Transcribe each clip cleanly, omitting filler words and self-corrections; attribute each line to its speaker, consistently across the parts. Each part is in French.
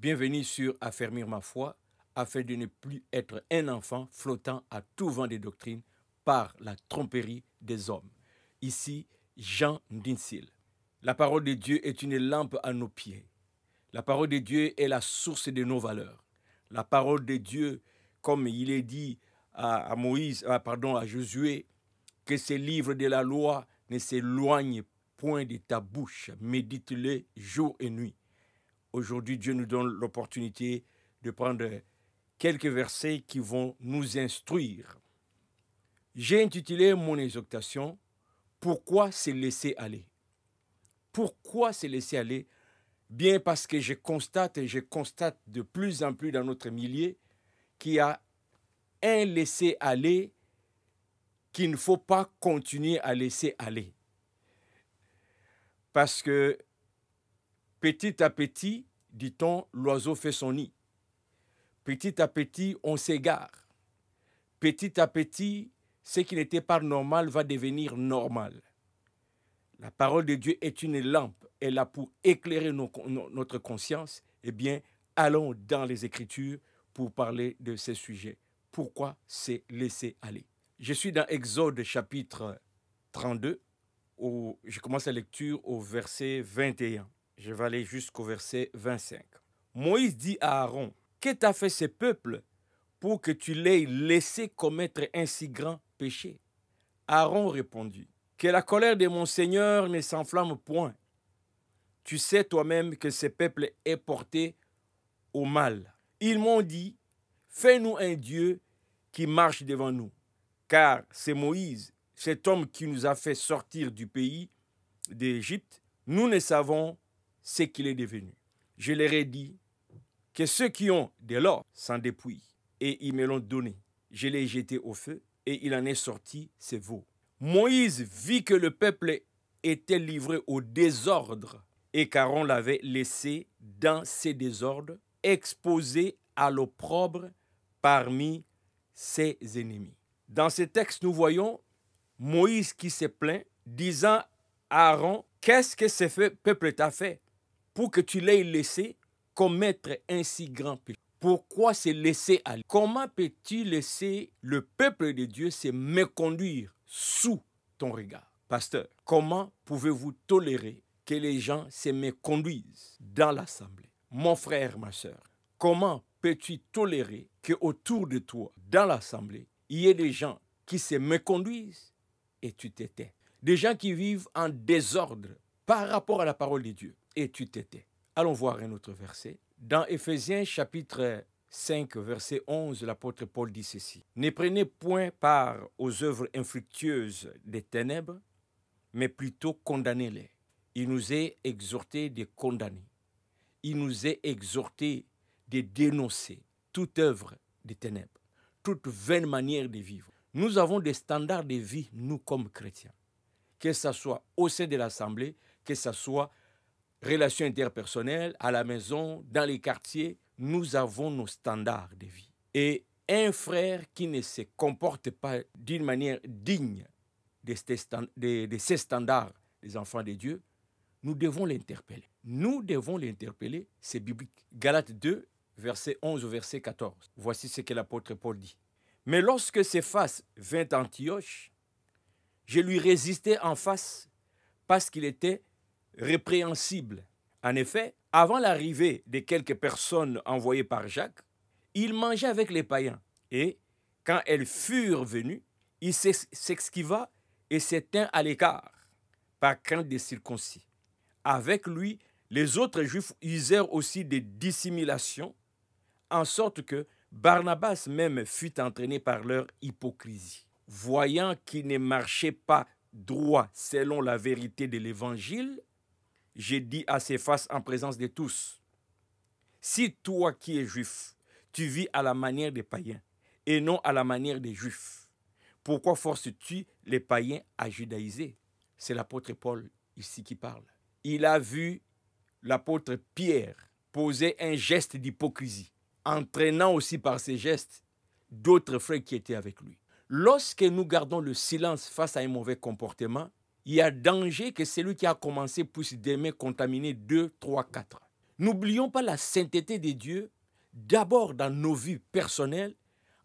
Speaker 1: Bienvenue sur Affermir ma foi, afin de ne plus être un enfant flottant à tout vent des doctrines par la tromperie des hommes. Ici, Jean Ndinsil. La parole de Dieu est une lampe à nos pieds. La parole de Dieu est la source de nos valeurs. La parole de Dieu, comme il est dit à Josué, que ces livres de la loi ne s'éloignent point de ta bouche. Médite-les jour et nuit. Aujourd'hui, Dieu nous donne l'opportunité de prendre quelques versets qui vont nous instruire. J'ai intitulé mon exhortation « Pourquoi se laisser aller ?» Pourquoi se laisser aller? Bien parce que je constate de plus en plus dans notre milieu qu'il y a un laisser-aller qu'il ne faut pas continuer à laisser aller. Parce que petit à petit, dit-on, l'oiseau fait son nid. Petit à petit, on s'égare. Petit à petit, ce qui n'était pas normal va devenir normal. La parole de Dieu est une lampe. Elle a pour éclairer notre conscience. Eh bien, allons dans les Écritures pour parler de ces sujets. Pourquoi se laisser aller? Je suis dans Exode chapitre 32. Je commence la lecture au verset 21. Je vais aller jusqu'au verset 25. Moïse dit à Aaron, « Que t'a fait ce peuple pour que tu l'aies laissé commettre un si grand péché ?» Aaron répondit, « Que la colère de mon Seigneur ne s'enflamme point. Tu sais toi-même que ce peuple est porté au mal. Ils m'ont dit, fais-nous un Dieu qui marche devant nous. Car c'est Moïse, cet homme qui nous a fait sortir du pays d'Égypte. Nous ne savons ce qu'il est devenu. Je leur ai dit que ceux qui ont de l'or s'en dépouillent. Et ils me l'ont donné. Je l'ai jeté au feu et il en est sorti ses veaux. Moïse vit que le peuple était livré au désordre et qu'Aaron l'avait laissé dans ses désordres, exposé à l'opprobre parmi ses ennemis. Dans ce texte, nous voyons Moïse qui se plaint, disant à Aaron, « Qu'est-ce que ce peuple t'a fait pour que tu l'aies laissé commettre un si grand péché? Pourquoi se laisser aller? Comment peux-tu laisser le peuple de Dieu se méconduire sous ton regard? Pasteur, comment pouvez-vous tolérer que les gens se méconduisent dans l'assemblée? Mon frère, ma soeur, comment peux-tu tolérer qu'autour de toi, dans l'assemblée, il y ait des gens qui se méconduisent et tu t'étais? Des gens qui vivent en désordre par rapport à la parole de Dieu et tu t'étais. Allons voir un autre verset. Dans Éphésiens chapitre 5, verset 11, l'apôtre Paul dit ceci. « Ne prenez point part aux œuvres infructueuses des ténèbres, mais plutôt condamnez-les. » Il nous est exhorté de condamner. Il nous est exhorté de dénoncer toute œuvre des ténèbres, toute vaine manière de vivre. Nous avons des standards de vie, nous comme chrétiens. Que ce soit au sein de l'Assemblée, que ce soit relations interpersonnelles, à la maison, dans les quartiers, nous avons nos standards de vie. Et un frère qui ne se comporte pas d'une manière digne de ces standards des enfants de Dieu, nous devons l'interpeller. Nous devons l'interpeller, c'est biblique. Galates 2, verset 11 au verset 14. Voici ce que l'apôtre Paul dit. « Mais lorsque Céphas vint à Antioche, je lui résistai en face parce qu'il était répréhensible. En effet, avant l'arrivée de quelques personnes envoyées par Jacques, il mangeait avec les païens. Et quand elles furent venues, il s'esquiva et se tint à l'écart, par crainte des circoncis. Avec lui, les autres Juifs usèrent aussi de dissimulation, en sorte que Barnabas même fut entraîné par leur hypocrisie. Voyant qu'il ne marchait pas droit selon la vérité de l'Évangile, j'ai dit à Céphas en présence de tous, « Si toi qui es juif, tu vis à la manière des païens et non à la manière des juifs, pourquoi forces-tu les païens à judaïser ?» C'est l'apôtre Paul ici qui parle. Il a vu l'apôtre Pierre poser un geste d'hypocrisie, entraînant aussi par ses gestes d'autres frères qui étaient avec lui. Lorsque nous gardons le silence face à un mauvais comportement, il y a danger que celui qui a commencé puisse d'aimer contaminer 2, 3, 4. N'oublions pas la sainteté de Dieu, d'abord dans nos vies personnelles,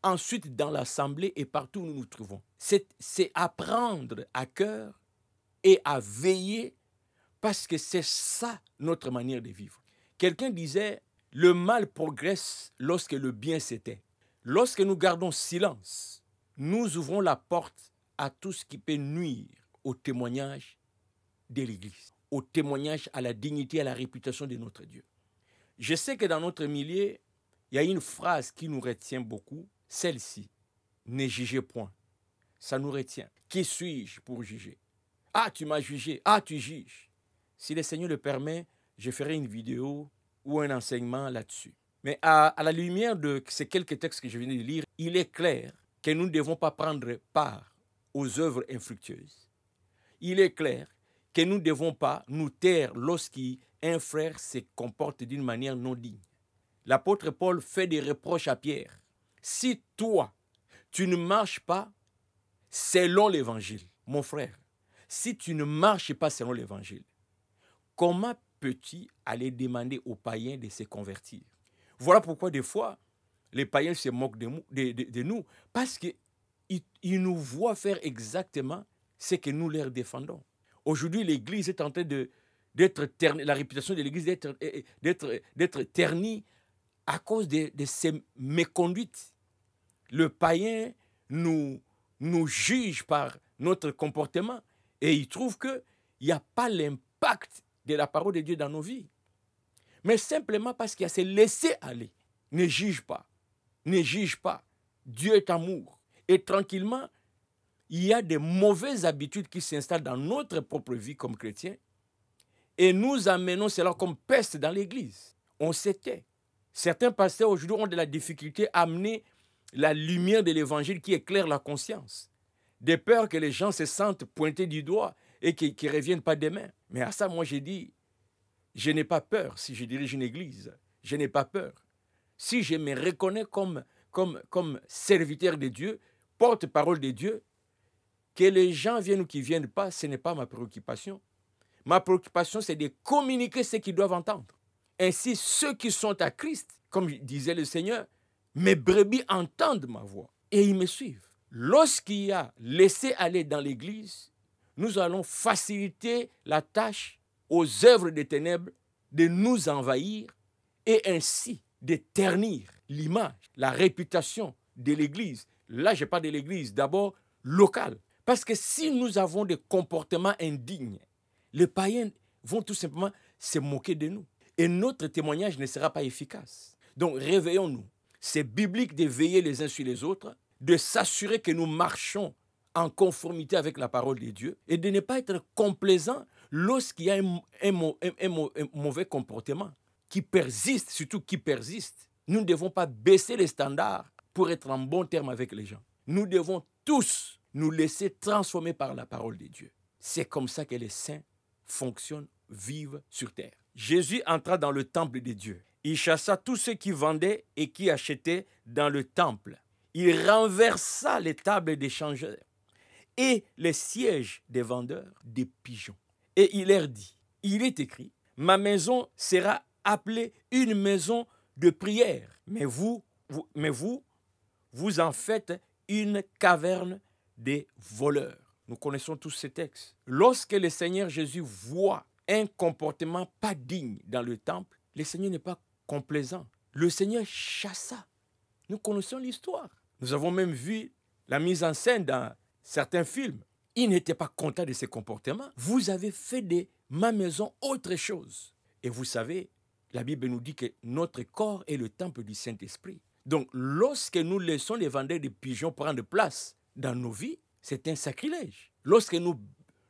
Speaker 1: ensuite dans l'assemblée et partout où nous nous trouvons. C'est à prendre à cœur et à veiller parce que c'est ça notre manière de vivre. Quelqu'un disait, le mal progresse lorsque le bien s'éteint. Lorsque nous gardons silence, nous ouvrons la porte à tout ce qui peut nuire au témoignage de l'Église, au témoignage à la dignité, à la réputation de notre Dieu. Je sais que dans notre milieu, il y a une phrase qui nous retient beaucoup, celle-ci, ne jugez point. Ça nous retient. Qui suis-je pour juger? Ah, tu m'as jugé. Ah, tu juges. Si le Seigneur le permet, je ferai une vidéo ou un enseignement là-dessus. Mais à la lumière de ces quelques textes que je viens de lire, il est clair que nous ne devons pas prendre part aux œuvres infructueuses. Il est clair que nous ne devons pas nous taire lorsqu'un frère se comporte d'une manière non digne. L'apôtre Paul fait des reproches à Pierre. Si toi, tu ne marches pas selon l'évangile, mon frère, si tu ne marches pas selon l'évangile, comment peux-tu aller demander aux païens de se convertir? Voilà pourquoi des fois, les païens se moquent de nous, parce qu'ils nous voient faire exactement ce que nous leur défendons. Aujourd'hui, l'Église est en train d'être ternie, la réputation de l'Église d'être ternie à cause de ces méconduites. Le païen nous juge par notre comportement et il trouve qu'il n'y a pas l'impact de la parole de Dieu dans nos vies. Mais simplement parce qu'il y a ce laisser aller. Ne juge pas. Ne juge pas. Dieu est amour. Et tranquillement, il y a des mauvaises habitudes qui s'installent dans notre propre vie comme chrétiens. Et nous amenons cela comme peste dans l'Église. On s'était. Certains pasteurs aujourd'hui ont de la difficulté à amener la lumière de l'Évangile qui éclaire la conscience. De peur que les gens se sentent pointés du doigt et qu'ils ne reviennent pas demain. Mais à ça, moi, j'ai dit, je n'ai pas peur si je dirige une église. Je n'ai pas peur. Si je me reconnais comme serviteur de Dieu, porte-parole de Dieu, que les gens viennent ou qu'ils ne viennent pas, ce n'est pas ma préoccupation. Ma préoccupation, c'est de communiquer ce qu'ils doivent entendre. Ainsi, ceux qui sont à Christ, comme disait le Seigneur, mes brebis entendent ma voix et ils me suivent. Lorsqu'il y a laissé aller dans l'église, nous allons faciliter la tâche aux œuvres des ténèbres de nous envahir et ainsi de ternir l'image, la réputation de l'église. Là, je parle de l'église d'abord locale. Parce que si nous avons des comportements indignes, les païens vont tout simplement se moquer de nous. Et notre témoignage ne sera pas efficace. Donc réveillons-nous. C'est biblique de veiller les uns sur les autres, de s'assurer que nous marchons en conformité avec la parole de Dieu et de ne pas être complaisant lorsqu'il y a un mauvais comportement qui persiste, surtout qui persiste. Nous ne devons pas baisser les standards pour être en bon terme avec les gens. Nous devons tous nous laisser transformer par la parole de Dieu. C'est comme ça que les saints fonctionnent, vivent sur terre. Jésus entra dans le temple de Dieu. Il chassa tous ceux qui vendaient et qui achetaient dans le temple. Il renversa les tables des changeurs et les sièges des vendeurs des pigeons. Et il leur dit, il est écrit, ma maison sera appelée une maison de prière, mais vous en faites une caverne des voleurs. Nous connaissons tous ces textes. Lorsque le Seigneur Jésus voit un comportement pas digne dans le temple, le Seigneur n'est pas complaisant. Le Seigneur chassa. Nous connaissons l'histoire. Nous avons même vu la mise en scène dans certains films. Il n'était pas content de ses comportements. Vous avez fait de ma maison autre chose. Et vous savez, la Bible nous dit que notre corps est le temple du Saint-Esprit. Donc, lorsque nous laissons les vendeurs de pigeons prendre place dans nos vies, c'est un sacrilège. Lorsque nous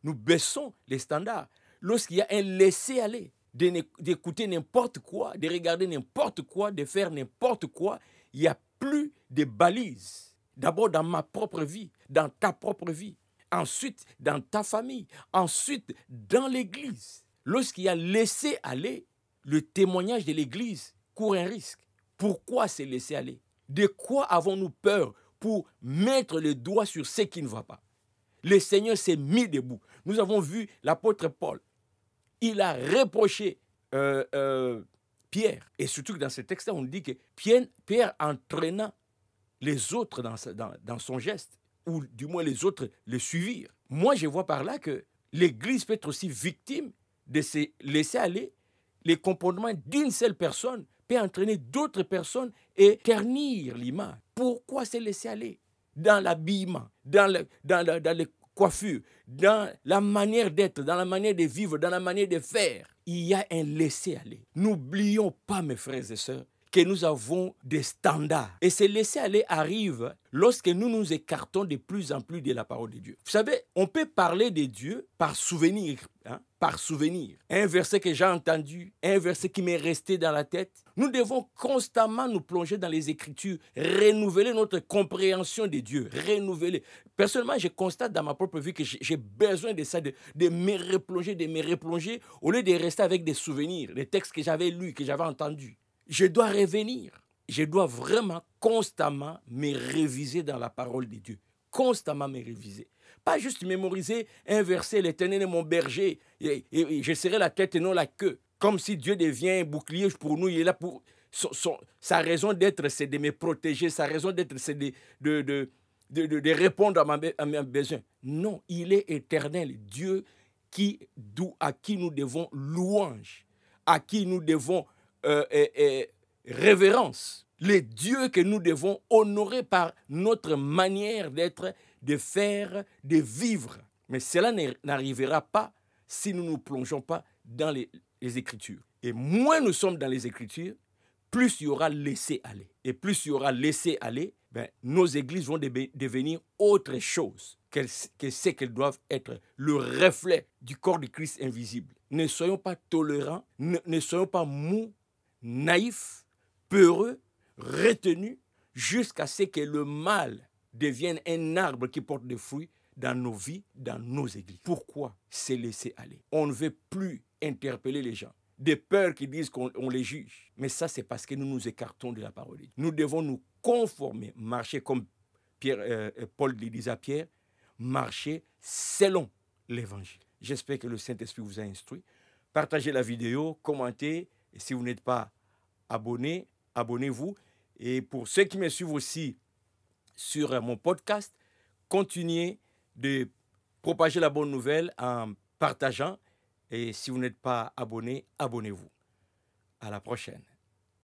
Speaker 1: baissons les standards, lorsqu'il y a un laisser-aller, d'écouter n'importe quoi, de regarder n'importe quoi, de faire n'importe quoi, il n'y a plus de balises. D'abord dans ma propre vie, dans ta propre vie. Ensuite, dans ta famille. Ensuite, dans l'Église. Lorsqu'il y a laisser aller, le témoignage de l'Église court un risque. Pourquoi se laisser aller? De quoi avons-nous peur pour mettre le doigt sur ce qui ne va pas? Le Seigneur s'est mis debout. Nous avons vu l'apôtre Paul. Il a reproché Pierre. Et surtout que dans ce texte-là, on dit que Pierre entraîna les autres dans son geste, ou du moins les autres le suivirent. Moi, je vois par là que l'Église peut être aussi victime de se laisser aller. Les comportements d'une seule personne peut entraîner d'autres personnes et ternir l'image. Pourquoi se laisser aller? Dans l'habillement, dans les coiffures, dans la manière d'être, dans la manière de vivre, dans la manière de faire. Il y a un laisser-aller. N'oublions pas, mes frères et sœurs, que nous avons des standards. Et ce laisser-aller arrive lorsque nous nous écartons de plus en plus de la parole de Dieu. Vous savez, on peut parler de Dieu par souvenir. Par souvenir. Un verset que j'ai entendu, un verset qui m'est resté dans la tête. Nous devons constamment nous plonger dans les Écritures, renouveler notre compréhension de Dieu, renouveler. Personnellement, je constate dans ma propre vie que j'ai besoin de ça, de me replonger, au lieu de rester avec des souvenirs, des textes que j'avais lus, que j'avais entendus. Je dois revenir. Je dois vraiment constamment me réviser dans la parole de Dieu. Constamment me réviser. Pas juste mémoriser un verset, l'Éternel est mon berger, et je serai la tête et non la queue. Comme si Dieu devient un bouclier pour nous, il est là pour... sa raison d'être, c'est de me protéger, sa raison d'être, c'est de répondre à mes besoins. Non, il est éternel, Dieu à qui nous devons louange, à qui nous devons révérence. Les dieux que nous devons honorer par notre manière d'être, de faire, de vivre. Mais cela n'arrivera pas si nous ne nous plongeons pas dans les Écritures. Et moins nous sommes dans les Écritures, plus il y aura laissé aller. Et plus il y aura laissé aller, nos églises vont devenir autre chose que ce qu'elles doivent être, le reflet du corps de Christ invisible. Ne soyons pas tolérants, ne soyons pas mous, naïfs, peureux, retenus, jusqu'à ce que le mal devienne un arbre qui porte des fruits dans nos vies, dans nos églises. Pourquoi se laisser aller? On ne veut plus interpeller les gens. Des peurs qui disent qu'on les juge. Mais ça, c'est parce que nous nous écartons de la parole de Dieu. Nous devons nous conformer, marcher comme Paul le disait à Pierre, marcher selon l'Évangile. J'espère que le Saint-Esprit vous a instruit. Partagez la vidéo, commentez. Et si vous n'êtes pas abonné, abonnez-vous. Et pour ceux qui me suivent aussi sur mon podcast, continuez de propager la bonne nouvelle en partageant. Et si vous n'êtes pas abonné, abonnez-vous. À la prochaine.